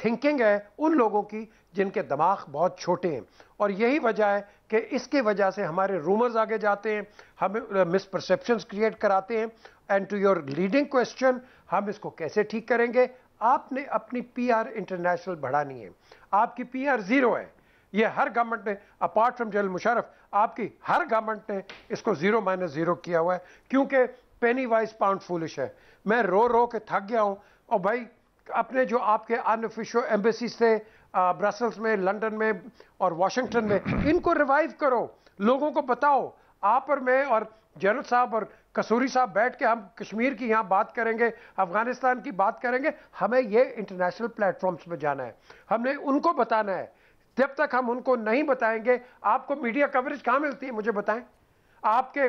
Thinking ہے ان لوگوں کی جن کے دماغ بہت چھوٹے ہیں، اور یہی وجہ ہے کہ اس کی وجہ سے ہمارے رومرز آگے جاتے ہیں، ہم مس پرسیپشنز کریٹ کراتے ہیں. And to your leading question, ہم اس کو کیسے ٹھیک کریں گے؟ آپ نے اپنی پی آر انٹرنیشنل بڑھانی ہے. آپ کی پی آر زیرو ہے. یہ ہر گورنمنٹ نے اپارٹ فرام جنرل مشرف، آپ کی ہر گورنمنٹ نے اس کو زیرو مائنس زیرو کیا ہوا ہے، کیونکہ پینی وائز پاؤنڈ فولش ہے. میں رو کے تھک گیا ہوں. اور بھائی اپنے جو آپ کے ان آفیشیل ایمبیسیز تھے برسلز میں، لنڈن میں اور واشنگٹن میں، ان کو ریوائیو کرو، لوگوں کو بتاؤ. آپ اور میں اور جنرل صاحب اور قصوری صاحب بیٹھ کے ہم کشمیر کی یہاں بات کریں گے، افغانستان کی بات کریں گے. ہمیں یہ انٹرنیشنل پلیٹ فارمز پہ جانا ہے، ہم نے ان کو بتانا ہے. جب تک ہم ان کو نہیں بتائیں گے، آپ کو میڈیا کوریج کہاں ملتی ہے مجھے بتائیں؟ آپ کے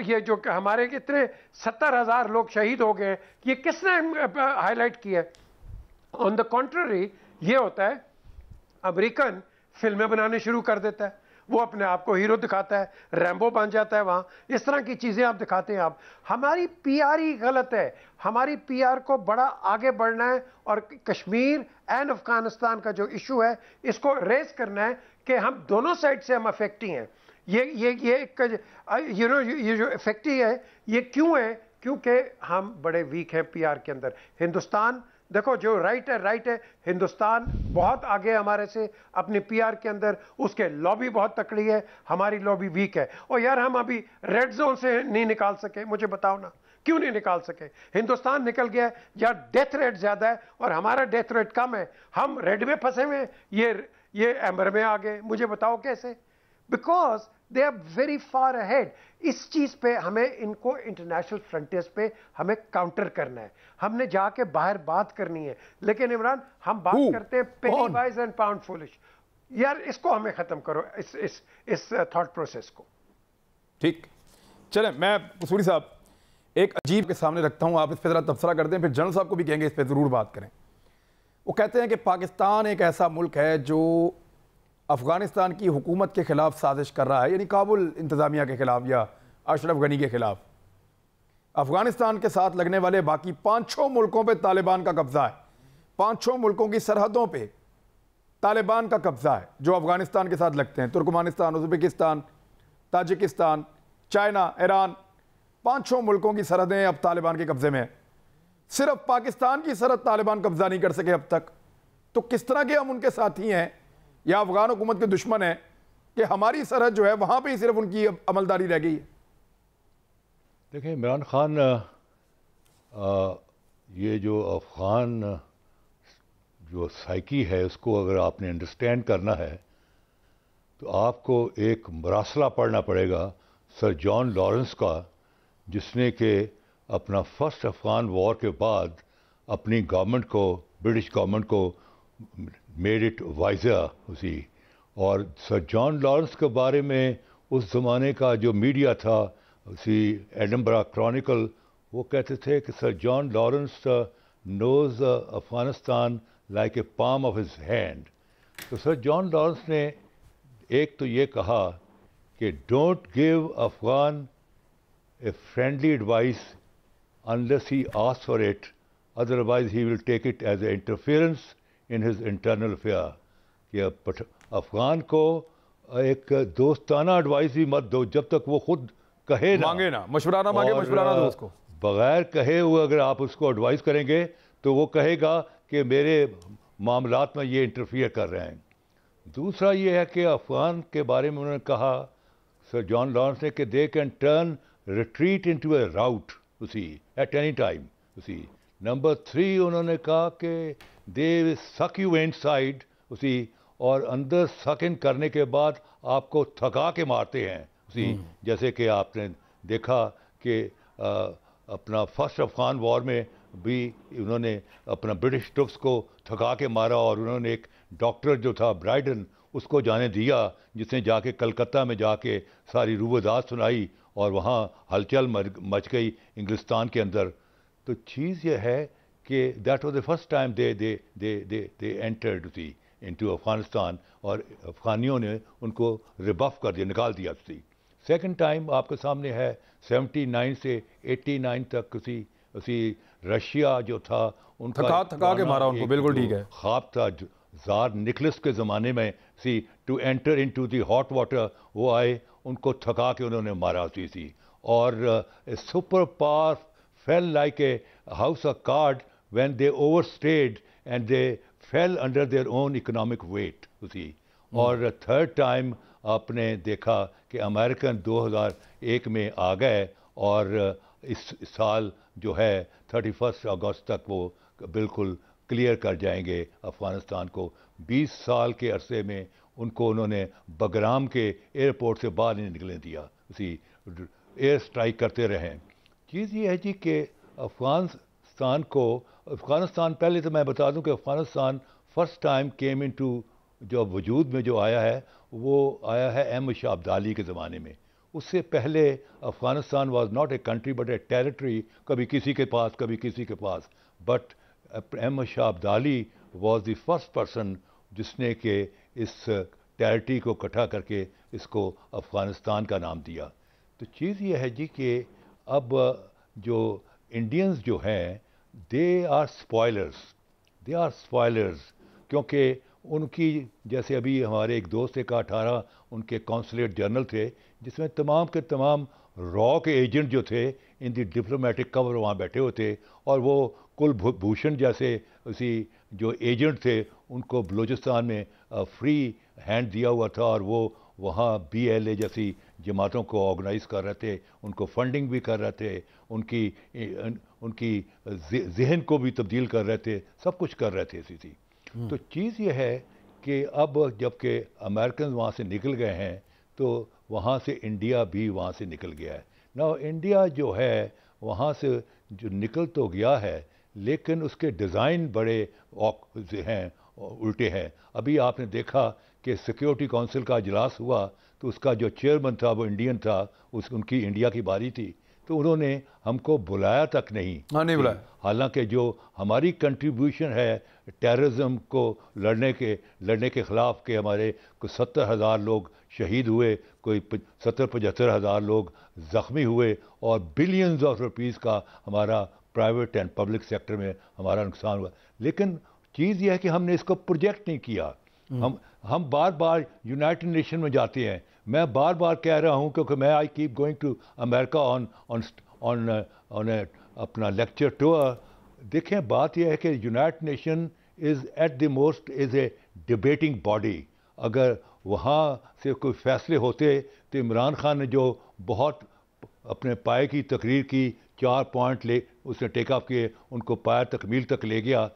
یہ جو ہمارے اتنے 70,000 لوگ شہید ہو گئے ہیں، یہ کس نے ہائی لائٹ کیا ہے؟ آن دا کنٹرری یہ ہوتا ہے امریکن فلمیں بنانے شروع کر دیتا ہے، وہ اپنے آپ کو ہیرو دکھاتا ہے، ریمبو بن جاتا ہے وہاں، اس طرح کی چیزیں آپ دکھاتے ہیں. آپ ہماری پی آر ہی غلط ہے. ہماری پی آر کو بڑا آگے بڑھنا ہے، اور کشمیر اینڈ افغانستان کا جو ایشو ہے اس کو ریز کرنا ہے کہ ہم دونوں سائڈ سے ہم افیکٹی ہیں. یہ جو افیکٹی ہے یہ کیوں ہے؟ کیونکہ ہم بڑے ویک ہیں پی آر کے اندر. ہندوستان دیکھو جو رائٹ ہے، ہندوستان بہت آگے ہمارے سے اپنی پی آر کے اندر، اس کے لابی بہت تکڑی ہے، ہماری لابی ویک ہے. اور یار ہم ابھی ریڈ زون سے نہیں نکال سکے، مجھے بتاؤ نا کیوں نہیں نکال سکے؟ ہندوستان نکل گیا ہے جہاں ڈیتھ ریٹ زیادہ ہے اور ہمارا ڈیتھ ریٹ کم ہے. ہم ریڈ میں پھنسے ہوئے ہیں، یہ ایمبر میں آ گئے. مجھے بتاؤ کیسے؟ Because they are very far ahead. اس چیز پہ ہمیں ان کو انٹرنیشنل فرنٹیئرز پہ ہمیں کاؤنٹر کرنا ہے، ہم نے جا کے باہر بات کرنی ہے. لیکن عمران ہم بات کرتے ہیں پینی وائز اینڈ پاؤنڈ فولش. یار اس کو ہمیں ختم کرو، اس تھاٹ پروسیس کو. ٹھیک چلیں، میں قصوری صاحب ایک عجیب کے سامنے رکھتا ہوں، آپ اس پہ ذرا تبصرہ کر دیں، پھر جنرل صاحب کو بھی کہیں گے اس پہ ضرور بات کریں. وہ کہتے ہیں کہ پاکستان ایک ایسا ملک ہے جو افغانستان کی حکومت کے خلاف سازش کر رہا ہے، یعنی کابل انتظامیہ کے خلاف یا اشرف غنی کے خلاف. افغانستان کے ساتھ لگنے والے باقی 5-6 ملکوں پہ طالبان کا قبضہ ہے. 5-6 ملکوں کی سرحدوں پہ طالبان کا قبضہ ہے جو افغانستان کے ساتھ لگتے ہیں. Turkmenistan, Uzbekistan, Tajikistan, China, Iran, 5-6 ملکوں کی سرحدیں اب طالبان کے قبضے میں ہیں. صرف پاکستان کی سرحد طالبان قبضہ نہیں کر سکے اب تک. تو کس طرح کے ہم ان کے ساتھی ہیں یا افغان حکومت کے دشمن ہیں کہ ہماری سرحد جو ہے وہاں پہ ہی صرف ان کی عملداری رہ گئی ہے؟ دیکھیں عمران خان، یہ جو افغان جو سائیکی ہے اس کو اگر آپ نے انڈرسٹینڈ کرنا ہے تو آپ کو ایک مراسلہ پڑھنا پڑے گا سر جان لارنس کا، جس نے کہ اپنا فرسٹ افغان وار کے بعد اپنی گورنمنٹ کو، برٹش گورنمنٹ کو میڈ اٹ وائزر اسی. اور سر جان لارنس کے بارے میں اس زمانے کا جو میڈیا تھا اسی ایڈنبرا کرونیکل، وہ کہتے تھے کہ sir John Lawrence knows Afghanistan like a palm of his hand. تو سر جان لارنس نے ایک تو یہ کہا کہ don't give Afghan a friendly advice unless he asks for it, otherwise he will take it as an interference in his internal affair. کہ افغان کو ایک دوستانہ ایڈوائس بھی مت دو جب تک وہ خود کہے نہ، مانگے نہ، مشورہ نہ مانگے، مشورہ نہ دو اس کو. بغیر کہے ہوئے اگر آپ اس کو ایڈوائس کریں گے تو وہ کہے گا کہ میرے معاملات میں یہ انٹرفیئر کر رہے ہیں. دوسرا یہ ہے کہ افغان کے بارے میں انہوں نے کہا سر جان لارنس نے کہ they can turn retreat into a rout at any time. Number 3 انہوں نے کہا کہ دے سک یو ان سائڈ اور اندر سک ان کرنے کے بعد آپ کو تھکا کے مارتے ہیں. جیسے کہ آپ نے دیکھا کہ اپنا فرسٹ افغان وار میں بھی انہوں نے اپنا برٹش ٹروپس کو تھکا کے مارا، اور انہوں نے ایک ڈاکٹر جو تھا برائڈن اس کو جانے دیا، جس نے جا کے کلکتہ میں جا کے ساری روبداد سنائی اور وہاں ہلچل مچ گئی انگلستان کے اندر. تو چیز یہ ہے کہ that was the first time they entered into Afghanistan, اور افغانیوں نے ان کو ریبف کر دیا، نکال دیا. سیکنڈ ٹائم آپ کے سامنے ہے 79 سے 89 تک رشیا جو تھا ان کا تھکا کے مارا ان کو، بالکل ٹھیک ہے. خواب تھا زار نکلس کے زمانے میں to enter into the hot water, وہ آئے، ان کو تھکا کے انہوں نے مارا تھی. اور super power fell like a house of card when they overstayed and they fell under their own economic weight. اور تھرڈ ٹائم آپ نے دیکھا کہ امریکن 2001 میں آ گئے، اور اس سال جو ہے 31 اگست تک وہ بالکل کلیئر کر جائیں گے افغانستان کو. 20 سال کے عرصے میں ان کو انہوں نے بگرام کے ایئرپورٹ سے باہر نہیں نکلنے دیا، ایئر اسٹرائک کرتے رہیں. چیز یہ ہے جی کہ افغانستان پہلے تو میں بتا دوں کہ Afghanistan first time came into جو وجود میں جو آیا ہے وہ آیا ہے احمد شاہ ابدالی کے زمانے میں. اس سے پہلے Afghanistan was not a country but a territory, کبھی کسی کے پاس کبھی کسی کے پاس. But Ahmad Shah Abdali was the first person جس نے کہ اس ٹیریٹری کو اکٹھا کر کے اس کو افغانستان کا نام دیا. تو چیز یہ ہے جی کہ اب جو انڈینز جو ہیں دے آر اسپوائلرز، کیونکہ ان کی جیسے ابھی ہمارے ایک دوست نے کہا 18 ان کے کونسلیٹ جنرل تھے، جس میں تمام کے تمام را کے ایجنٹ جو تھے ان دی ڈپلومیٹک کور وہاں بیٹھے ہوئے تھے. اور وہ کل بھوشن جیسے اسی جو ایجنٹ تھے ان کو بلوچستان میں فری ہینڈ دیا ہوا تھا، اور وہ وہاں BLA جیسی جماعتوں کو آرگنائز کر رہے تھے، ان کو فنڈنگ بھی کر رہے تھے، ان کی ذہن کو بھی تبدیل کر رہے تھے، سب کچھ کر رہے تھے. تو چیز یہ ہے کہ اب جب کہ امریکن وہاں سے نکل گئے ہیں تو وہاں سے انڈیا بھی وہاں سے نکل گیا ہے. انڈیا جو ہے وہاں سے جو نکل تو گیا ہے لیکن اس کے ڈیزائن بڑے ہیں، الٹے ہیں. ابھی آپ نے دیکھا کہ سیکیورٹی کونسل کا اجلاس ہوا تو اس کا جو چیئرمین تھا وہ انڈین تھا، ان کی انڈیا کی باری تھی، تو انہوں نے ہم کو بلایا تک نہیں. نہیں بلایا. حالانکہ جو ہماری کنٹریبیوشن ہے ٹیررزم کو لڑنے کے خلاف، کہ ہمارے کوئی 70,000 لوگ شہید ہوئے، کوئی 70-75 ہزار لوگ زخمی ہوئے، اور بلینز آف روپیز کا ہمارا پرائیویٹ اینڈ پبلک سیکٹر میں ہمارا نقصان ہوا. لیکن چیز یہ ہے کہ ہم نے اس کو پروجیکٹ نہیں کیا. ہم بار بار یونائٹڈ نیشن میں جاتے ہیں. میں بار بار کہہ رہا ہوں کیونکہ میں I keep going to America on اپنا لیکچر ٹور. دیکھیں بات یہ ہے کہ United Nation is at the most is a debating body. اگر وہاں سے کوئی فیصلے ہوتے تو عمران خان نے جو بہت اپنے پائے کی تقریر کی، 4 پوائنٹ اس نے ٹیک آف کیے، ان کو پائے تکمیل تک لے گیا.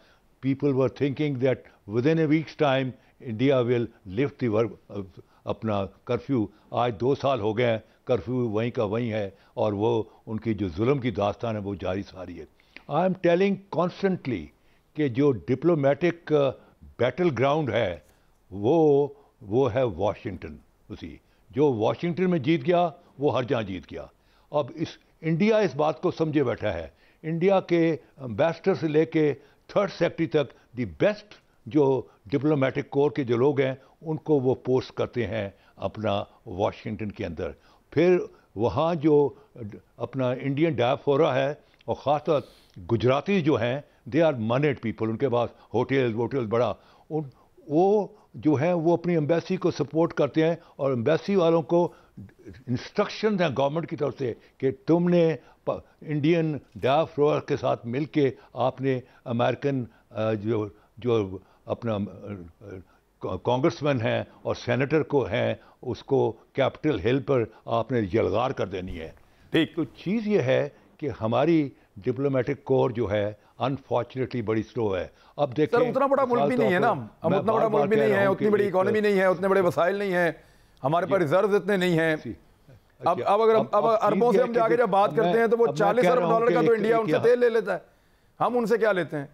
People were thinking that within a weeks time India will lift the اپنا کرفیو. آج 2 سال ہو گئے ہیں، کرفیو وہیں کا وہیں ہے، اور وہ ان کی جو ظلم کی داستان ہے وہ جاری ساری ہے. آئی ایم ٹیلنگ کانسٹنٹلی کہ جو ڈپلومیٹک بیٹل گراؤنڈ ہے وہ ہے واشنگٹن. جو واشنگٹن میں جیت گیا وہ ہر جہاں جیت گیا. اب انڈیا اس بات کو سمجھے بیٹھا ہے. انڈیا کے امبیسڈر سے لے کے 3rd سیکرٹری تک دی بیسٹ جو ڈپلومیٹک کور کے جو لوگ ہیں ان کو وہ پوسٹ کرتے ہیں اپنا واشنگٹن کے اندر. پھر وہاں جو اپنا انڈین ڈائسپورا ہے، اور خاص طور گجراتی جو ہیں، دے آر منیڈ پیپل، ان کے پاس ہوٹل بڑا، وہ جو ہیں وہ اپنی ایمبیسی کو سپورٹ کرتے ہیں، اور ایمبیسی والوں کو انسٹرکشن ہیں گورنمنٹ کی طرف سے کہ تم نے انڈین ڈائسپورا کے ساتھ مل کے آپ نے امریکن جو اپنا کانگریس مین ہیں اور سینیٹر کو ہیں اس کو کیپٹل ہل پر آپ نے یلغار کر دینی ہے. ٹھیک. تو چیز یہ ہے کہ ہماری ڈپلومیٹک کور جو ہے انفارچونیٹلی بڑی سلو ہے. اب دیکھیں سر اتنا بڑا ملک بھی نہیں ہے نا، ہم اتنا بڑا ملک بھی نہیں ہے، اتنی بڑی اکانومی نہیں ہے، اتنے بڑے وسائل نہیں ہیں، ہمارے پاس ریزروز اتنے نہیں ہیں. اب اربوں سے ہم جا کے جب بات کرتے ہیں تو وہ $40 ارب کا تو انڈیا ان سے تیل لے لیتا ہے. ہم ان سے کیا لیتے ہیں؟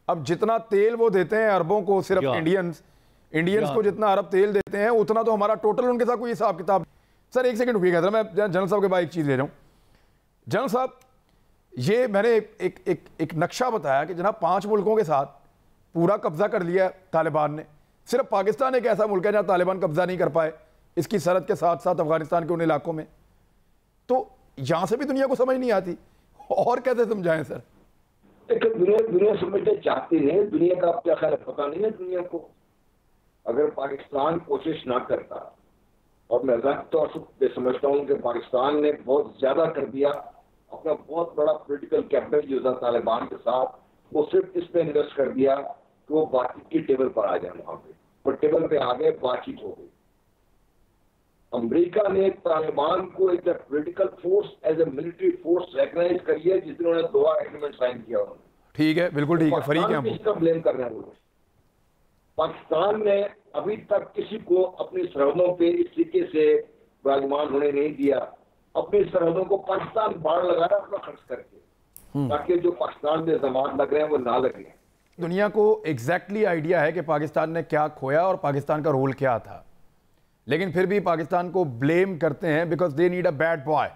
اب جتنا تیل وہ دیتے ہیں اربوں کو، صرف انڈینز کو جتنا ارب تیل دیتے ہیں اتنا تو ہمارا ٹوٹل ان کے ساتھ کوئی حساب کتاب. سر ایک سیکنڈ رکیے گا، میں جنرل صاحب کے بعد ایک چیز لے رہا ہوں. جنرل صاحب یہ میں نے ایک نقشہ بتایا کہ جناب 5 ملکوں کے ساتھ پورا قبضہ کر لیا طالبان نے. صرف پاکستان ایک ایسا ملک ہے جہاں طالبان قبضہ نہیں کر پائے اس کی سرحد کے ساتھ ساتھ افغانستان کے ان علاقوں میں. تو یہاں سے بھی دنیا کو سمجھ نہیں آتی، اور کیسے سمجھائیں سر؟ دنیا سمجھنا چاہتی نہیں. دنیا کا کیا خیال ہے پتا نہیں ہے دنیا کو. اگر پاکستان کوشش نہ کرتا, اور میں ذاتی طور سے سمجھتا ہوں کہ پاکستان نے بہت زیادہ کر دیا, اپنا بہت بڑا پولیٹیکل کیپٹل جو تھا طالبان کے ساتھ, وہ صرف اس پہ انویسٹ کر دیا کہ وہ بات چیت کی ٹیبل پر آ جائے. وہاں پہ اور ٹیبل پہ آگے بات چیت ہو گئی. امریکہ نے طالبان کو ایک political force as a military force recognise کری ہے, جس نے دوہا ایگریمنٹ سائن کیا. انہوں نے ٹھیک ہے, بالکل ٹھیک ہے, فریق ہیں ہم. اس کا بلیم کر رہے ہیں. پاکستان نے ابھی تک کسی کو اپنی سرحدوں پہ اس طریقے سے براجمان ہونے نہیں دیا. اپنی سرحدوں کو پاکستان باڑ لگا رہا ہے اپنا خرچ کر کے, تاکہ جو پاکستان میں الزامات لگ رہے ہیں وہ نہ لگیں. دنیا کو ایگزیکٹلی آئیڈیا ہے کہ پاکستان نے کیا کھویا اور پاکستان کا رول کیا تھا, لیکن پھر بھی پاکستان کو بلیم کرتے ہیں because they need a bad boy,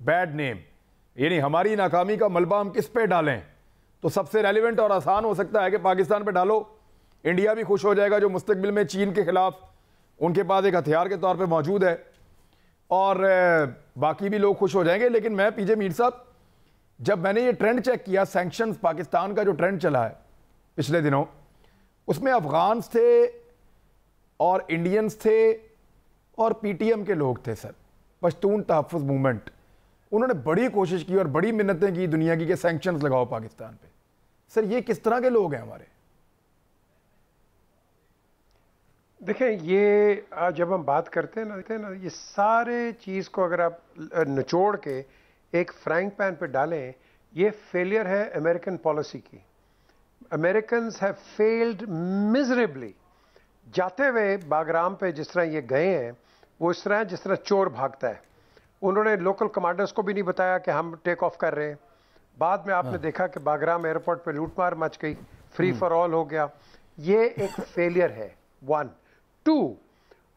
bad name. یعنی ہماری ناکامی کا ملبہ ہم کس پہ ڈالیں؟ تو سب سے ریلیونٹ اور آسان ہو سکتا ہے کہ پاکستان پہ ڈالو. انڈیا بھی خوش ہو جائے گا جو مستقبل میں چین کے خلاف ان کے پاس ایک ہتھیار کے طور پہ موجود ہے, اور باقی بھی لوگ خوش ہو جائیں گے. لیکن میں پی جے میر صاحب, جب میں نے یہ ٹرینڈ چیک کیا, سینکشنز پاکستان کا جو ٹرینڈ چلا ہے پچھلے دنوں, اس میں افغانز تھے اور انڈینز تھے اور پی ٹی ایم کے لوگ تھے. سر, پشتون تحفظ موومنٹ, انہوں نے بڑی کوشش کی اور بڑی منتیں کی دنیا کی کہ سینکشنز لگاؤ پاکستان پہ. سر, یہ کس طرح کے لوگ ہیں ہمارے؟ دیکھیں, یہ جب ہم بات کرتے ہیں نا, یہ سارے چیز کو اگر آپ نچوڑ کے ایک فرائنگ پین پہ ڈالیں, یہ فیلئر ہے امریکن پالیسی کی. Americans have failed میزریبلی. جاتے ہوئے باگرام پہ جس طرح یہ گئے ہیں, وہ اس طرح جس طرح چور بھاگتا ہے. انہوں نے لوکل کمانڈرز کو بھی نہیں بتایا کہ ہم ٹیک آف کر رہے ہیں. بعد میں آپ نے دیکھا کہ باگرام ایئرپورٹ پہ لوٹ مار مچ گئی, فری فار آل ہو گیا. یہ ایک فیلئر ہے. 1 2,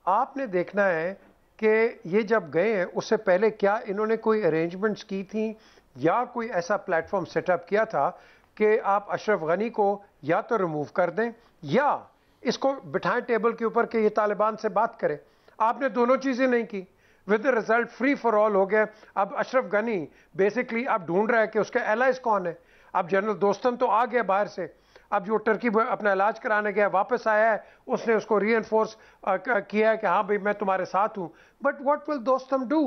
آپ نے دیکھنا ہے کہ یہ جب گئے ہیں اس سے پہلے کیا انہوں نے کوئی ارینجمنٹس کی تھیں, یا کوئی ایسا پلیٹ فارم سیٹ اپ کیا تھا کہ آپ اشرف غنی کو یا تو ریموو کر دیں یا اس کو بٹھائیں ٹیبل کے اوپر کہ یہ طالبان سے بات کرے. آپ نے دونوں چیزیں نہیں کی. With result free for all ہو گیا. اب اشرف غنی بیسکلی اب ڈھونڈ رہا ہے کہ اس کے الائز کون ہے. اب جنرل دوستم تو آ گیا باہر سے, اب جو ٹرکی اپنا علاج کرانے گیا واپس آیا ہے, اس نے اس کو ری انفورس کیا ہے کہ ہاں بھائی میں تمہارے ساتھ ہوں. But what will Dostum do?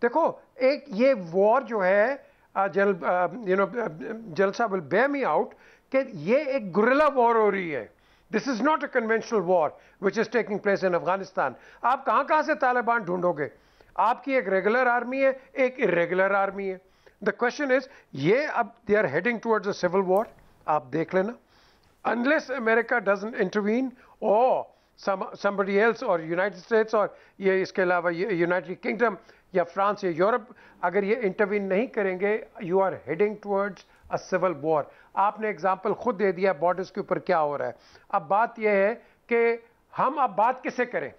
دیکھو, ایک یہ وار جو ہے, جنرل صاحب ول بیئر می آؤٹ, کہ یہ ایک گریلا وار ہو رہی ہے. This is not a conventional war which is taking place in Afghanistan. آپ کہاں سے طالبان ڈھونڈو گے؟ آپ کی ایک ریگولر آرمی ہے, ایک ارریگولر آرمی ہے. دا کوشچن از, یہ اب they are heading towards a civil war. آپ دیکھ لینا, unless America doesn't intervene or somebody else or United States اور یہ اس کے علاوہ United Kingdom یا فرانس یا یورپ اگر یہ انٹروین نہیں کریں گے, you are heading towards a civil war. آپ نے اگزامپل خود دے دیا بارڈرز کے اوپر کیا ہو رہا ہے. اب بات یہ ہے کہ ہم اب بات کس سے کریں؟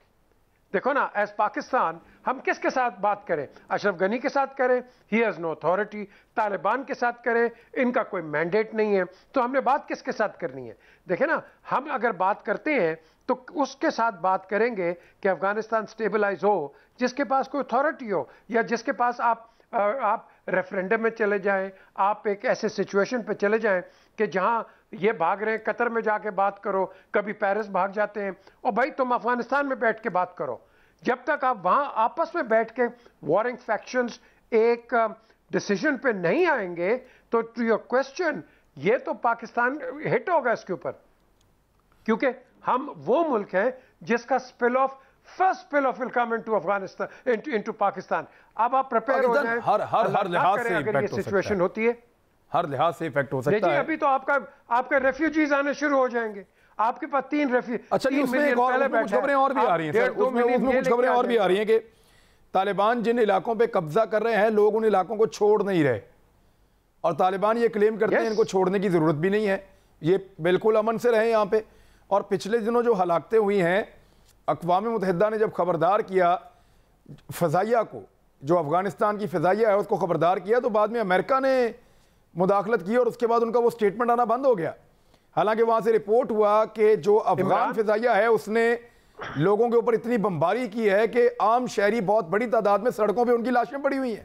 دیکھو نا, ایز پاکستان ہم کس کے ساتھ بات کریں؟ اشرف غنی کے ساتھ کریں, he has no authority. Taliban کے ساتھ کریں, ان کا کوئی مینڈیٹ نہیں ہے. تو ہم نے بات کس کے ساتھ کرنی ہے؟ دیکھیں نا, ہم اگر بات کرتے ہیں تو اس کے ساتھ بات کریں گے کہ افغانستان سٹیبلائز ہو جس کے پاس کوئی اتھارٹی ہو, یا جس کے پاس آپ ریفرینڈم میں چلے جائیں, آپ ایک ایسے سچویشن پہ چلے جائیں کہ جہاں یہ بھاگ رہے ہیں قطر میں جا کے بات کرو, کبھی پیرس بھاگ جاتے ہیں, اور بھائی تم افغانستان میں بیٹھ کے بات کرو. جب تک آپ وہاں آپس میں بیٹھ کے وارنگ فیکشنز ایک ڈیسیجن پہ نہیں آئیں گے تو ٹو یور کوسچن, یہ تو پاکستان ہٹ ہوگا اس کے اوپر, کیونکہ ہم وہ ملک ہیں جس کا spell of first spell of will come into Afghanistan into Pakistan. اب آپ پریپیئر ہو جائیں, ہر لحاظ سے اگر یہ سچویشن ہوتی ہے, ہر لحاظ سے افیکٹ ہو سکتا ہے. ابھی تو آپ کا ریفیوجیز آنے شروع ہو جائیں گے. آپ کے پاس 3 اچھا جی, اس میں ایک اور کچھ خبریں اور بھی آ رہی ہیں سر, اس میں کچھ خبریں اور بھی آ رہی ہیں کہ طالبان جن علاقوں پہ قبضہ کر رہے ہیں, لوگ ان علاقوں کو چھوڑ نہیں رہے, اور طالبان یہ کلیم کرتے ہیں ان کو چھوڑنے کی ضرورت بھی نہیں ہے, یہ بالکل امن سے رہیں یہاں پہ. اور پچھلے دنوں جو ہلاکتیں ہوئی ہیں, اقوام متحدہ نے جب خبردار کیا فضائیہ کو, جو افغانستان کی فضائیہ ہے اس کو خبردار کیا, تو بعد میں امریکہ نے مداخلت کی اور اس کے بعد ان کا وہ سٹیٹمنٹ آنا بند ہو گیا. حالانکہ وہاں سے رپورٹ ہوا کہ جو افغان فضائیہ ہے اس نے لوگوں کے اوپر اتنی بمباری کی ہے کہ عام شہری بہت بڑی تعداد میں سڑکوں پہ ان کی لاشیں پڑی ہوئی ہیں.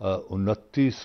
29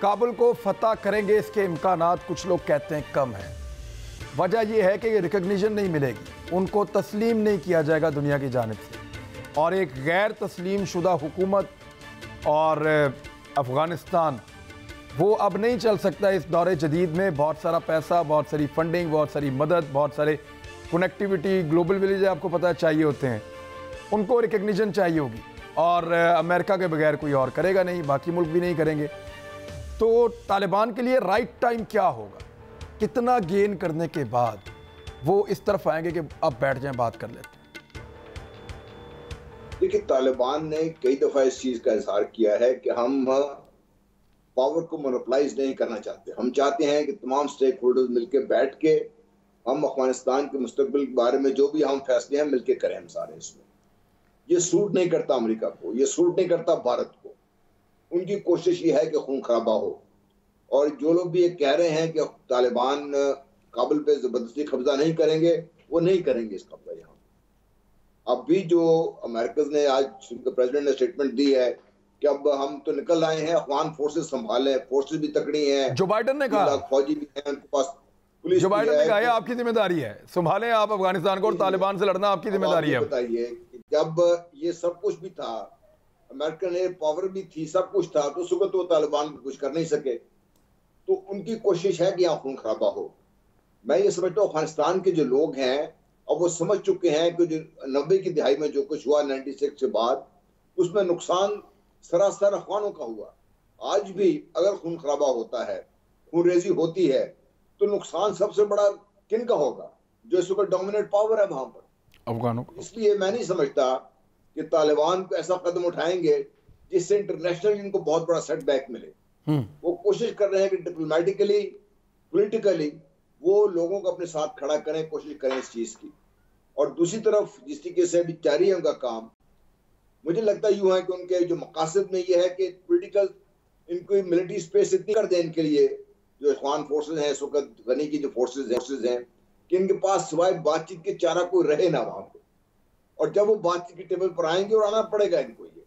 کابل کو فتح کریں گے اس کے امکانات کچھ لوگ کہتے ہیں کم ہیں. وجہ یہ ہے کہ یہ ریکگنیشن نہیں ملے گی, ان کو تسلیم نہیں کیا جائے گا دنیا کی جانب سے, اور ایک غیر تسلیم شدہ حکومت اور افغانستان وہ اب نہیں چل سکتا اس دور جدید میں. بہت سارا پیسہ, بہت ساری فنڈنگ, بہت ساری مدد, بہت سارے کنیکٹیوٹی, گلوبل ولیج آپ کو پتہ چاہیے ہوتے ہیں, ان کو ریکگنیشن چاہیے ہوگی, اور امریکہ کے بغیر کوئی اور کرے گا نہیں, باقی ملک بھی نہیں کریں گے. تو طالبان کے لیے رائٹ ٹائم کیا ہوگا, کتنا گین کرنے کے بعد وہ اس طرف آئیں گے کہ اب بیٹھ جائیں بات کر لیتے ہیں؟ دیکھیں, طالبان نے کئی دفعہ اس چیز کا اظہار کیا ہے کہ ہم پاور کو مونوپلائز نہیں کرنا چاہتے. ہم چاہتے ہیں کہ تمام سٹیک ہولڈرز مل کے بیٹھ کے ہم افغانستان کے مستقبل کے بارے میں جو بھی ہم فیصلے ہیں مل کے کریں ہم سارے. اس میں یہ سوٹ نہیں کرتا امریکہ کو, یہ سوٹ نہیں کرتا بھارت کو. ان کی کوشش یہ ہے کہ خون خرابہ ہو, اور جو لوگ بھی یہ کہہ رہے ہیں کہ طالبان کابل پہ زبردستی قبضہ نہیں کریں گے, وہ نہیں کریں گے اس قبضہ یہاں. اب بھی جو امریکز نے آج پریزیڈنٹ نے اسٹیٹمنٹ دی ہے کہ اب ہم تو نکل آئے ہیں, افغان فورسز سنبھالیں, فورسز بھی تکڑی ہیں, جو بائیڈن نے کہا, فوجی بھی ہیں ان کے پاس, پولیس جو بائیڈن نے کہا ہے تو آپ کی ذمہ داری ہے, سنبھالیں آپ افغانستان کو, اور طالبان سے لڑنا آپ کی ذمہ داری ہے. بتائیے, جب یہ سب کچھ بھی تھا, امریکن ایئر پاور بھی تھی, سب کچھ تھا, تو اس وقت وہ طالبان کچھ کر نہیں سکے. تو ان کی کوشش ہے کہ یہاں خون خرابہ ہو. میں یہ سمجھتا ہوں افغانستان کے جو لوگ ہیں اب وہ سمجھ چکے ہیں کہ جو 90 کی دہائی میں جو کچھ ہوا 96 سے بعد, اس میں نقصان سراسر افغانوں کا ہوا. آج بھی اگر خون خرابہ ہوتا ہے, خون ریزی ہوتی ہے, تو نقصان سب سے بڑا کن کا ہوگا؟ جو اس وقت ڈومینیٹ پاور ہے وہاں پر, افغانوں کو. اس لیے میں نہیں سمجھتا کہ طالبان کو ایسا قدم اٹھائیں گے جس سے انٹرنیشنل ان کو بہت بڑا سیٹ بیک ملے. وہ کوشش کر رہے ہیں کہ ڈپلومیٹیکلی, پولیٹیکلی وہ لوگوں کو اپنے ساتھ کھڑا کریں, کوشش کریں اس چیز کی. اور دوسری طرف جس طریقے سے ابھی جاری ہے ان کا کام, مجھے لگتا یوں ہے کہ ان کے جو مقاصد میں یہ ہے کہ پولیٹیکل ان کو ملٹری اسپیس اتنی کر دیں ان کے لیے, جو اخوان فورسز ہیں اس وقت, غنی کی جو فورسز ہیں, کہ ان کے پاس سوائے بات چیت کے چارہ کوئی رہے نہ وہاں پہ. اور جب وہ بات چیت کی ٹیبل پر آئیں گے, اور آنا پڑے گا ان کو, یہ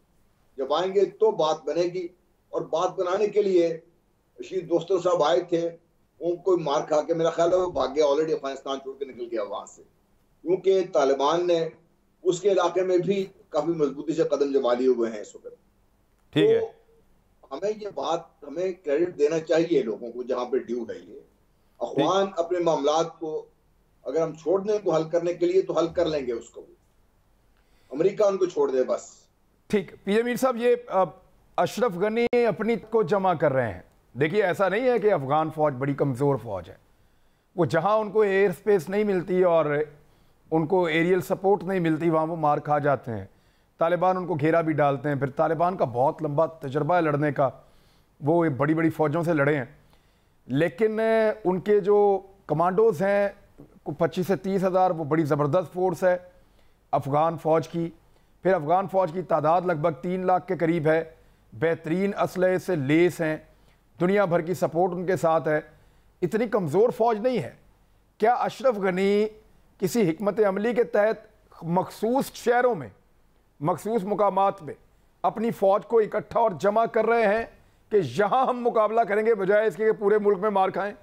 جب آئیں گے تو بات بنے گی. اور بات بنانے کے لیے رشید دوستو صاحب آئے تھے, ان کو مار کھا کے میرا خیال ہے وہ بھاگ گیا, آلریڈی افغانستان چھوڑ کے نکل گیا وہاں سے, کیونکہ طالبان نے اس کے علاقے میں بھی کافی مضبوطی سے قدم جما لیے ہوئے ہیں اس وقت. ٹھیک ہے, ہمیں یہ بات, ہمیں کریڈٹ دینا چاہیے لوگوں کو جہاں پہ ڈیو ہے. یہ افغان اپنے معاملات کو اگر ہم چھوڑ دیں کو حل کرنے کے لیے تو حل کر لیں گے اس کو, امریکہ ان کو چھوڑ دے بس. ٹھیک. پی اے میر صاحب, یہ اشرف غنی اپنی کو جمع کر رہے ہیں. دیکھیے, ایسا نہیں ہے کہ افغان فوج بڑی کمزور فوج ہے, وہ جہاں ان کو ایئر سپیس نہیں ملتی اور ان کو ایریل سپورٹ نہیں ملتی, وہاں وہ مار کھا جاتے ہیں. طالبان ان کو گھیرا بھی ڈالتے ہیں. پھر طالبان کا بہت لمبا تجربہ ہے لڑنے کا, وہ بڑی بڑی فوجوں سے لڑے ہیں, لیکن ان کے جو کمانڈوز ہیں 25 سے 30 ہزار, وہ بڑی زبردست فورس ہے افغان فوج کی. پھر افغان فوج کی تعداد لگ بھگ 3 لاکھ کے قریب ہے, بہترین اسلحے سے لیس ہیں, دنیا بھر کی سپورٹ ان کے ساتھ ہے. اتنی کمزور فوج نہیں ہے. کیا اشرف غنی کسی حکمت عملی کے تحت مخصوص شہروں میں, مخصوص مقامات میں اپنی فوج کو اکٹھا اور جمع کر رہے ہیں کہ یہاں ہم مقابلہ کریں گے, بجائے اس کے کہ پورے ملک میں مار کھائیں؟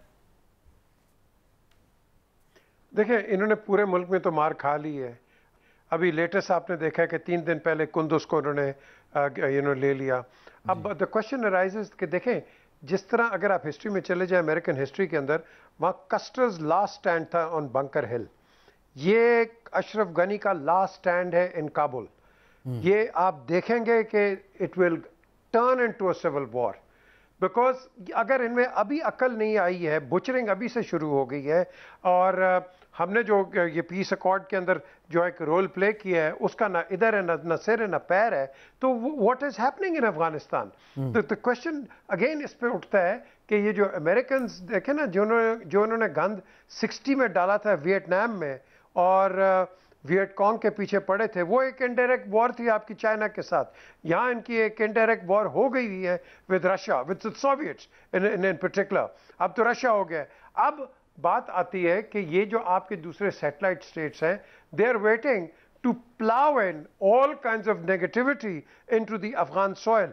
دیکھیں, انہوں نے پورے ملک میں تو مار کھا لی ہے. ابھی لیٹسٹ آپ نے دیکھا ہے کہ 3 دن پہلے کندز کو انہوں نے لے لیا. اب دا کوشچن ارائزز کہ دیکھیں, جس طرح اگر آپ ہسٹری میں چلے جائیں, امریکن ہسٹری کے اندر, وہاں کسٹرز لاسٹ سٹینڈ تھا آن بنکر ہل. یہ اشرف غنی کا لاسٹ سٹینڈ ہے ان کابل. یہ آپ دیکھیں گے کہ it will turn into a civil war, because اگر ان میں ابھی عقل نہیں آئی ہے, بچرنگ ابھی سے شروع ہو گئی ہے, اور ہم نے جو یہ پیس ایکارڈ کے اندر جو ایک رول پلے کیا ہے, اس کا نہ ادھر ہے, نہ سر ہے, نہ پیر ہے. تو what is happening in Afghanistan? تو کوشچن اگین اس پہ اٹھتا ہے کہ یہ جو امریکنز دیکھیں نا, جو انہوں نے گند 60 میں ڈالا تھا ویتنام میں, اور ویٹ کانگ کے پیچھے پڑے تھے, وہ ایک انڈائریکٹ وار تھی آپ کی چائنا کے ساتھ. یہاں ان کی ایک انڈائریکٹ وار ہو گئی ہوئی ہے with Russia, with سوویٹس in particular. اب تو رشیا ہو گیا. اب بات آتی ہے کہ یہ جو آپ کے دوسرے سیٹلائٹ اسٹیٹس ہیں, they are waiting to plow in all kinds of negativity into the Afghan soil.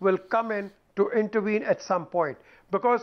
will come in to intervene at some point, because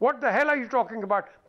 What the hell are you talking about?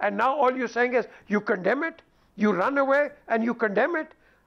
and now all you're saying is you condemn it, you run away and you condemn it.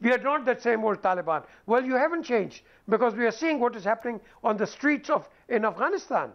we are not that same old Taliban. Well, you haven't changed because we are seeing what is happening on the streets in Afghanistan.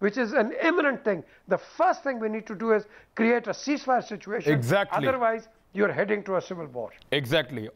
which is an imminent thing. The first thing we need to do is create a ceasefire situation. Exactly. Otherwise, you're heading to a civil war. Exactly.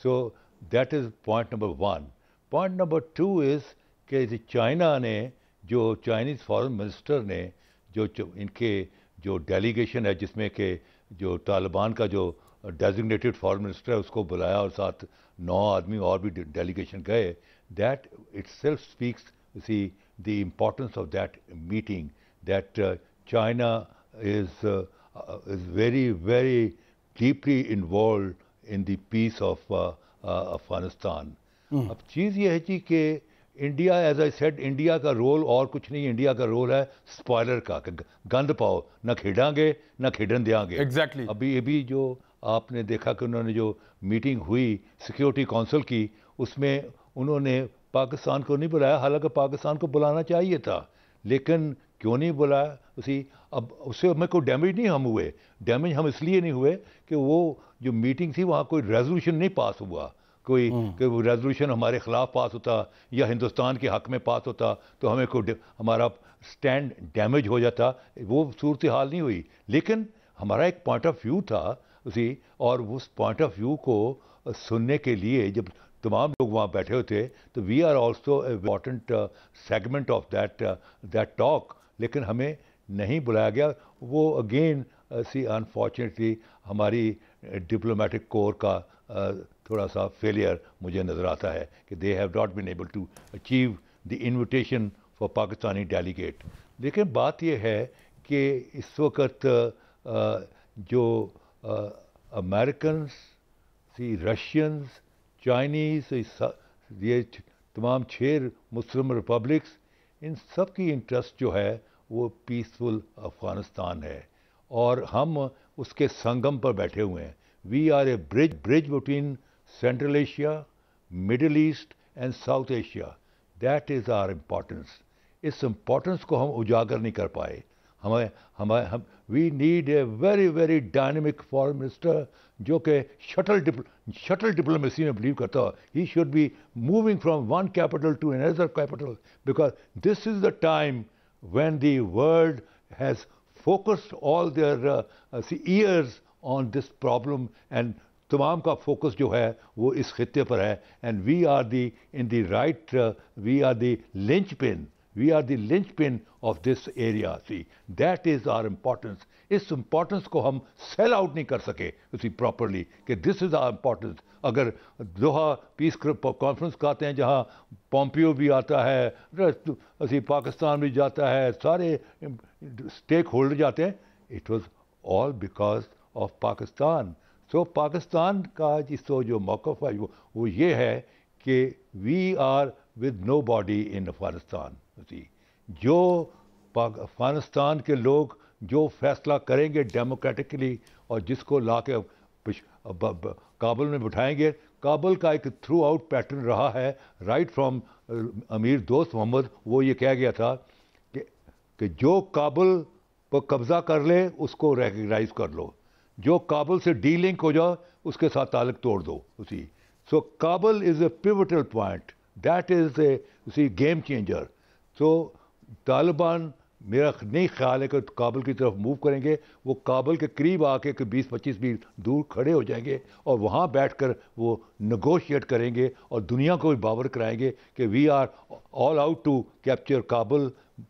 So that is point number one. Point number two is کہ China نے جو Chinese foreign minister نے جو ان کے جو delegation ہے جس میں کہ جو طالبان کا جو ڈیزگنیٹڈ فارن منسٹر ہے اس کو بلایا اور ساتھ 9 آدمی اور بھی ڈیلیگیشن گئے, that itself speaks see the importance of that meeting, that China is very very deeply involved in the peace of Afghanistan. اب چیز یہ ہے جی کہ India, as I said, India کا رول اور کچھ نہیں, انڈیا کا رول ہے اسپائلر کا, کہ گند پاؤ, نہ کھیڈاں گے نہ کھیڈن دیا گے. ایگزیکٹلی ابھی جو آپ نے دیکھا کہ انہوں نے جو میٹنگ ہوئی سیکیورٹی کونسل کی, اس میں انہوں نے پاکستان کو نہیں بلایا, حالانکہ پاکستان کو بلانا چاہیے تھا, لیکن کیوں نہیں بلایا اسی. اب اس سے ہمیں کوئی ڈیمیج نہیں ہم ہوئے, ڈیمیج ہم اس لیے نہیں ہوئے کہ وہ جو میٹنگ تھی وہاں کوئی ریزولوشن نہیں پاس ہوا, کوئی کہ وہ ریزولوشن ہمارے خلاف پاس ہوتا یا ہندوستان کے حق میں پاس ہوتا تو ہمیں کوئی ہمارا سٹینڈ ڈیمیج ہو جاتا, وہ صورتحال نہیں ہوئی. لیکن ہمارا ایک پوائنٹ آف ویو تھا اسی, اور اس پوائنٹ آف ویو کو سننے کے لیے جب تمام لوگ وہاں بیٹھے ہوئے تھے تو we are also a important segment of that talk, لیکن ہمیں نہیں بلایا گیا. وہ اگین سی انفارچونیٹلی ہماری ڈپلومیٹک کور کا تھوڑا سا فیلئر مجھے نظر آتا ہے کہ they have not been able to achieve the invitation for Pakistani delegate. لیکن بات یہ ہے کہ اس وقت جو امریکنس, رشینز, چائنیز, یہ تمام 6 مسلم ریپبلکس, ان سب کی انٹرسٹ جو ہے وہ پیسفل افغانستان ہے, اور ہم اس کے سنگم پر بیٹھے ہوئے ہیں. We are a bridge between Central Asia, Middle East and South Asia. That is our importance. اس امپورٹنس کو ہم اجاگر نہیں کر پائے. We need a very very dynamic foreign minister جو کہ شٹل ڈپلومیسی میں بلیو کرتا ہو. He should be moving from one capital to another capital, because this is the time when the world has focused all their ears on this problem, and تمام کا focus جو ہے وہ اس خطے پر ہے, and we are in the right, we are the linchpin of this area. See, that is our importance. اس importance کو ہم سیل آؤٹ نہیں کر سکے اسی پراپرلی کہ دس از آر امپورٹنس. اگر دوحہ پیس کانفرنس کہتے ہیں جہاں پومپیو بھی آتا ہے, اسی پاکستان بھی جاتا ہے, سارے اسٹیک ہولڈر جاتے ہیں, it was all because of Pakistan. So Pakistan کا جو موقف ہے وہ یہ ہے کہ we are with nobody in Afghanistan. جو افغانستان کے لوگ جو فیصلہ کریں گے ڈیموکریٹکلی, اور جس کو لا کے کابل میں بٹھائیں گے, کابل کا ایک تھرو آؤٹ پیٹرن رہا ہے رائٹ فرام امیر دوست محمد. وہ یہ کہہ گیا تھا کہ جو کابل پر قبضہ کر لے اس کو ریکگنائز کر لو, جو کابل سے ڈی لنک ہو جاؤ اس کے ساتھ تعلق توڑ دو. اسی so Kabul is a pivotal point, that is a game changer. So Taliban میرا نہیں خیال ہے کہ کابل کی طرف موو کریں گے. وہ کابل کے قریب آ کے 20-25 میل دور کھڑے ہو جائیں گے اور وہاں بیٹھ کر وہ نیگوشیٹ کریں گے اور دنیا کو بھی باور کرائیں گے کہ we are all out to capture Kabul,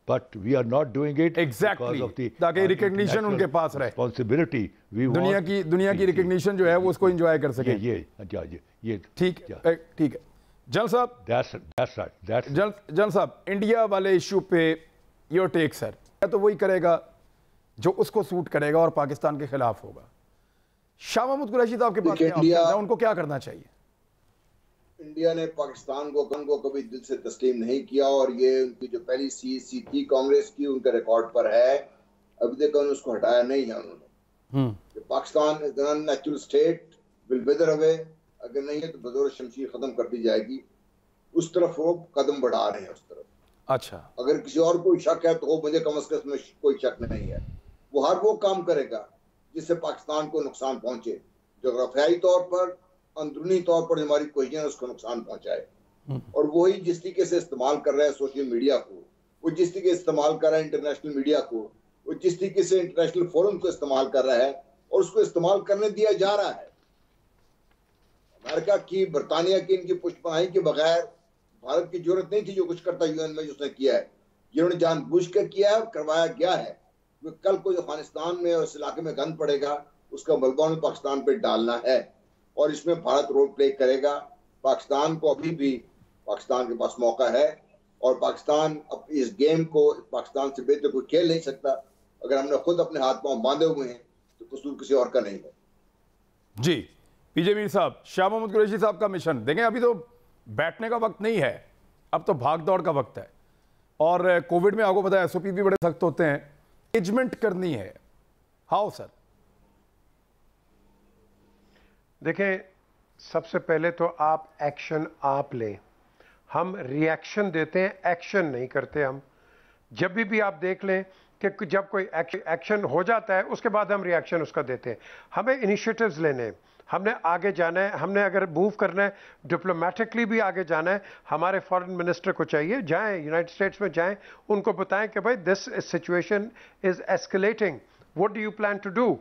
but we are not doing it exactly, تاکہ ریکگنیشن ان کے پاس رہے, رسپانسبلٹی دنیا کی ریکگنیشن جو ہے وہ اس کو انجوائے کر سکیں. یہ ٹھیک ہے. جنرل صاحب, جنرل صاحب, انڈیا والے ایشو پہ یور ٹیک سر, تو وہی کرے گا جو اس کو سوٹ کرے گا اور پاکستان کے خلاف ہوگا. شاہ محمود قریشی صاحب کے پاس ان کو کیا کرنا چاہیے؟ انڈیا نے پاکستان کو کبھی دل سے تسلیم نہیں کیا, اور یہ ان کی جو پہلی سی تھی کانگریس کی, ان کے ریکارڈ پر ہے, ابھی تک اس کو ہٹایا نہیں ہے انہوں نے. پاکستان از ان نیچرل اسٹیٹ ول ویدر اوے, اگر نہیں ہے تو بزور شمشیر ختم کر دی جائے گی. اس طرف وہ قدم بڑھا رہے ہیں, اس طرف. اچھا, اگر کسی اور کوئی شک ہے تو مجھے کم از کم کوئی شک نہیں ہے. وہ ہر وہ کام کرے گا جس سے پاکستان کو نقصان پہنچے, جغرافیائی طور پر, اندرونی طور پر ہماری کوششیں اس کو نقصان پہنچائے. اور وہی جس طریقے سے استعمال کر رہا ہے سوشل میڈیا کو, وہ جس طریقے سے استعمال کر رہا ہے انٹرنیشنل میڈیا کو, وہ جس طریقے سے انٹرنیشنل فورم کو استعمال کر رہا ہے, اور اس کو استعمال کرنے دیا جا رہا ہے. امریکہ کی برطانیہ کی ان کی پشت پناہی کے بغیر بھارت کی ضرورت نہیں تھی جو کچھ کرتا یو این میں اس نے کیا ہے. یہ انہوں نے جان بوجھ کے کیا ہے اور کروایا گیا ہے. کل کو جو افغانستان میں اور اس علاقے میں گند پڑے گا اس کا ملبہ میں پاکستان پہ ڈالنا ہے اور اس میں بھارت رول پلے کرے گا. پاکستان کو ابھی بھی پاکستان کے پاس موقع ہے اور پاکستان اس گیم کو پاکستان سے بہتر کوئی کھیل نہیں سکتا. اگر ہم نے خود اپنے ہاتھ پاؤں باندھے ہوئے ہیں تو قصور کسی اور کا نہیں ہے. جی پی جے میر صاحب، شاہ محمود قریشی صاحب کا مشن دیکھیں، ابھی تو بیٹھنے کا وقت نہیں ہے، اب تو بھاگ دوڑ کا وقت ہے. اور کووڈ میں آپ کو پتا ہے ایس او پی بھی بڑے سخت ہوتے ہیں، انگیجمنٹ کرنی ہے. ہاؤ سر؟ دیکھیں، سب سے پہلے تو آپ ایکشن آپ لیں. ہم ری ایکشن دیتے ہیں، ایکشن نہیں کرتے. ہم جب بھی آپ دیکھ لیں کہ جب کوئی ایکشن ہو جاتا ہے اس کے بعد ہم ری ایکشن اس کا دیتے ہیں. ہمیں انیشیٹوز لینے ہیں، ہم نے آگے جانا ہے. ہم نے اگر موو کرنا ہے ڈپلومیٹکلی بھی آگے جانا ہے. ہمارے فارن منسٹر کو چاہیے جائیں یونائٹڈ اسٹیٹس میں جائیں، ان کو بتائیں کہ بھائی this situation is escalating, what do you plan to do.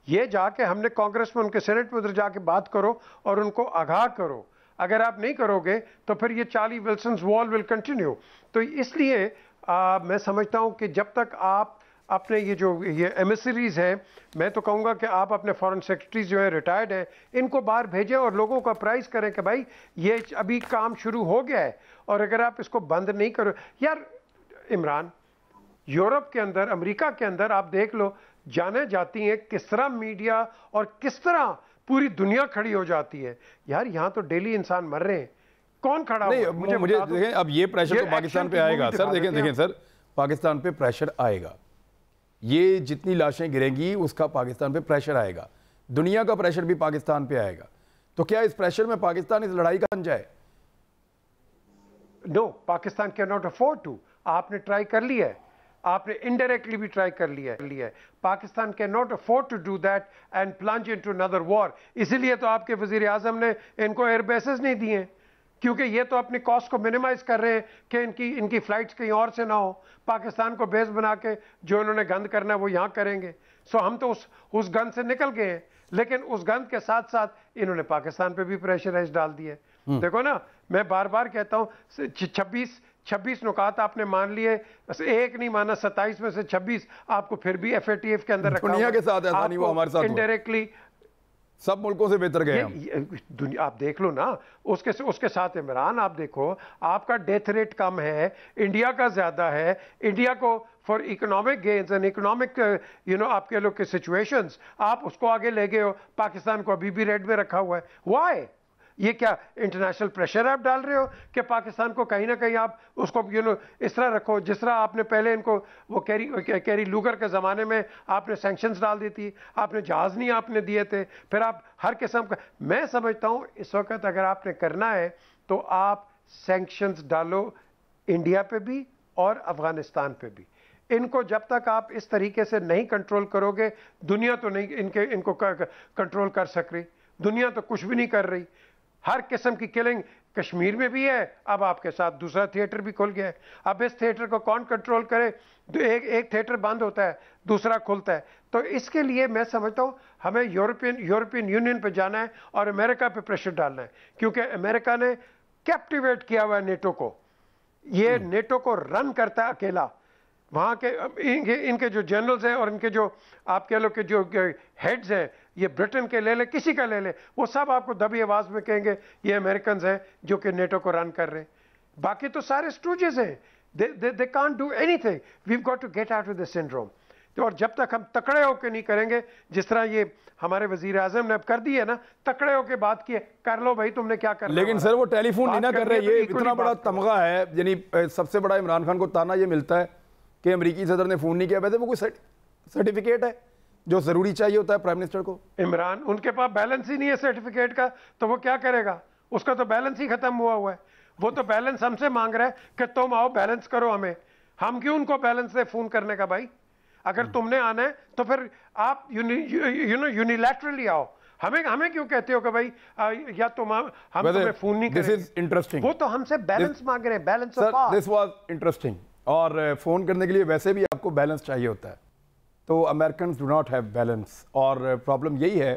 یہ جا کے ہم نے کانگریس میں ان کے سینٹ میں ادھر جا کے بات کرو اور ان کو آگاہ کرو. اگر آپ نہیں کرو گے تو پھر یہ چارلی ولسنز وال ول کنٹینیو. تو اس لیے میں سمجھتا ہوں کہ جب تک آپ اپنے یہ ایمیسریز ہیں، میں تو کہوں گا کہ آپ اپنے فارن سیکرٹریز جو ہیں ریٹائرڈ ہیں ان کو باہر بھیجیں اور لوگوں کو اپرائز کریں کہ بھائی یہ ابھی کام شروع ہو گیا ہے اور اگر آپ اس کو بند نہیں کرو. یار عمران، یورپ کے اندر، امریکہ کے اندر آپ دیکھ لو جانے جاتی ہیں کس طرح میڈیا اور کس طرح پوری دنیا کھڑی ہو جاتی ہے. یار یہاں تو ڈیلی انسان مر رہے ہیں، کون کھڑا ہوا؟ نہیں مجھے دیکھیں، اب یہ پریشر تو پاکستان پہ آئے گا سر. دیکھیں سر، پاکستان پہ پریشر آئے گا. یہ جتنی لاشیں گریں گی اس کا پاکستان پہ پریشر آئے گا. دنیا کا پریشر بھی پاکستان پہ آئے گا. تو کیا اس پریشر میں پاکستان اس لڑائی کا بن جائے؟ نو، پاکستان کی ناٹ افورڈ ٹو. آپ نے ٹرائی کر لیا ہے، آپ نے انڈائریکٹلی بھی ٹرائی کر لیا ہے. پاکستان کی not afford to do that and plunge into another war. اسی لیے تو آپ کے وزیر اعظم نے ان کو ایئر بیسز نہیں دیے، کیونکہ یہ تو اپنی کاسٹ کو منیمائز کر رہے ہیں کہ ان کی فلائٹس کہیں اور سے نہ ہو. پاکستان کو بیس بنا کے جو انہوں نے گند کرنا ہے وہ یہاں کریں گے. سو ہم تو اس گند سے نکل گئے ہیں، لیکن اس گند کے ساتھ ساتھ انہوں نے پاکستان پہ بھی پریشرائز ڈال دیا ہے. دیکھو نا، میں بار بار کہتا ہوں 26 نکات آپ نے مان لیے، ایک نہیں مانا، 27 میں سے 26 آپ کو پھر بھی ایف اے ٹی ایف کے اندر رکھا. دنیا کے ساتھ ایسا نہیں، وہ ہمارے ساتھ انڈائریکٹلی سب ملکوں سے بہتر گئے ہم. آپ دیکھ لو نا، اس کے ساتھ عمران آپ دیکھو، آپ کا ڈیتھ ریٹ کم ہے، انڈیا کا زیادہ ہے. انڈیا کو for economic gains and economic آپ کے لوگ کے سچویشنز آپ اس کو آگے لے گئے ہو. پاکستان کو ابھی بھی ریڈ میں رکھا ہوا ہے. وائی؟ یہ کیا انٹرنیشنل پریشر آپ ڈال رہے ہو کہ پاکستان کو کہیں نہ کہیں آپ اس کو اس طرح رکھو جس طرح آپ نے پہلے ان کو وہ کیری لوگر کے زمانے میں آپ نے سینکشنز ڈال دی تھی، آپ نے جہاز نہیں آپ نے دیے تھے، پھر آپ ہر قسم کا. میں سمجھتا ہوں اس وقت اگر آپ نے کرنا ہے تو آپ سینکشنز ڈالو انڈیا پہ بھی اور افغانستان پہ بھی. ان کو جب تک آپ اس طریقے سے نہیں کنٹرول کرو گے، دنیا تو نہیں ان کو کنٹرول کر سک رہی. دنیا تو کچھ بھی نہیں کر رہی. ہر قسم کی کلنگ کشمیر میں بھی ہے. اب آپ کے ساتھ دوسرا تھیٹر بھی کھل گیا ہے. اب اس تھیٹر کو کون کنٹرول کرے؟ ایک تھیٹر بند ہوتا ہے، دوسرا کھلتا ہے. تو اس کے لیے میں سمجھتا ہوں ہمیں یورپین یونین پہ جانا ہے اور امریکہ پہ پریشر ڈالنا ہے، کیونکہ امریکہ نے کیپٹیویٹ کیا ہوا ہے نیٹو کو. یہ نیٹو کو رن کرتا ہے اکیلا. وہاں کے ان کے جو جنرلز ہیں اور ان کے جو آپ کہہ لو کہ جو ہیڈز ہیں، یہ برٹن کے لے لے، کسی کا لے لے، وہ سب آپ کو دبی آواز میں کہیں گے یہ امریکنز ہیں جو کہ نیٹو کو رن کر رہے ہیں. باقی تو سارے اسٹوجز ہیں. they can't do anything. We've got to get out of this syndrome. اور جب تک ہم تکڑے ہو کے نہیں کریں گے، جس طرح یہ ہمارے وزیر اعظم نے اب کر دی ہے نا، تکڑے ہو کے بات کی ہے، کر لو بھائی تم نے کیا کرنا. لیکن سر وہ ٹیلی فون نہیں نہ کر رہے. یہ اتنا بڑا تمغہ ہے، یعنی سب سے بڑا عمران خان کو تانا یہ ملتا ہے کہ امریکی صدر نے فون نہیں کیا. ویسے وہ کوئی سرٹیفکیٹ ہے جو ضروری چاہیے ہوتا ہے پرائم منسٹر کو. عمران ان کے پاس بیلنس ہی نہیں ہے سرٹیفکیٹ کا، تو وہ کیا کرے گا؟ اس کا تو بیلنس ہی ختم ہوا ہے. وہ تو بیلنس ہم سے مانگ رہا ہے کہ تم آؤ بیلنس کرو ہمیں. ہم کیوں ان کو بیلنس دے فون کرنے کا بھائی؟ اگر تم نے آنا ہے تو پھر آپ یونیلیٹرلی آؤ. ہمیں کیوں کہتے ہو کہ بھائی یا تم ہم تمہیں فون نہیں کریں؟ وہ تو ہم سے بیلنس مانگ رہے ہیں، balance of power. This was interesting. اور فون کرنے کے لیے ویسے بھی آپ کو بیلنس چاہیے ہوتا ہے. تو Americans do not have balance. اور پرابلم یہی ہے